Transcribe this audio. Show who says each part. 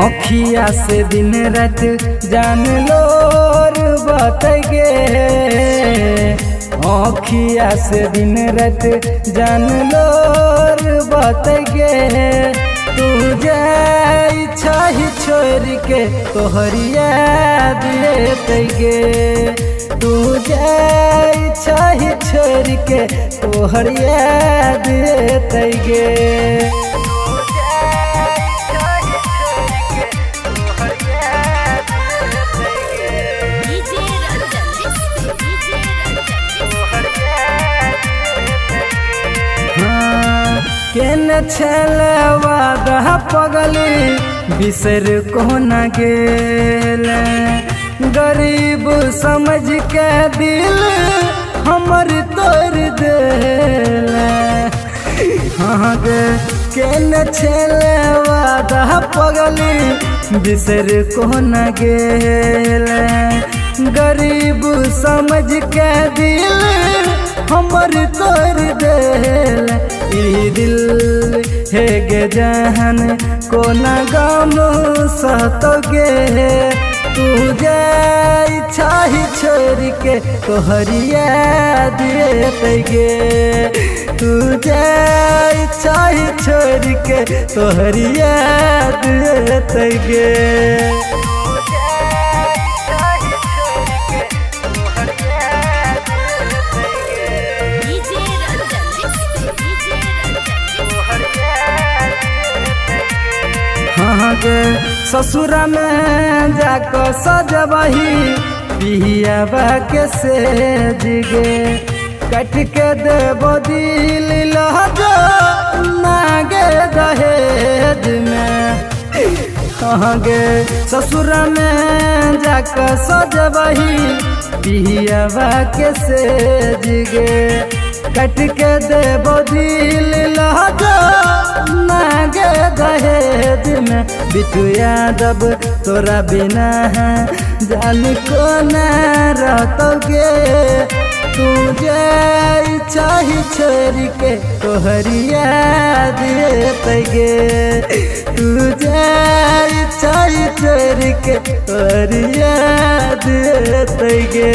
Speaker 1: अखिया से दिन रात जान लोर बतगे, अखिया से दिन रात जान लोर बतगे। तू जाई छही छोड़ के तोहरी याद लेतगे, तू जाई छही छोड़ के तोहरी याद लेतगे। केन छलवा दह पगली बिसर को न गेल, गरीब समझ के दिल हमर तोड़ देल। हाँ गे केन छलवा दह पगली बिसर को न गेल, गरीब समझ के दिल हमर तोड़ देल। ई दिल है गे जहन को न गम सहतोगे, तू जाई छही छोड़ के तोहरी याद लेतगे, तू जाई छही छोड़ के तोहरी याद लेतगे। हाँ गे ससुरा में जाको सजबही पिहिया के सेज गे, कट के देबो दिल लहजो नागे दहेज में। हाँ गे ससुरा में जाको सजबही पिहिया के सेज गे, कट के देबो दिल लहजो नागे दहेज में। बिट्टू यादव तोरा बिना है जान को न रहतोगे, तू जाई छही छोड़ के तोहरी याद लेतगे, तू जाई छही छोड़ के तोहरी याद लेतगे।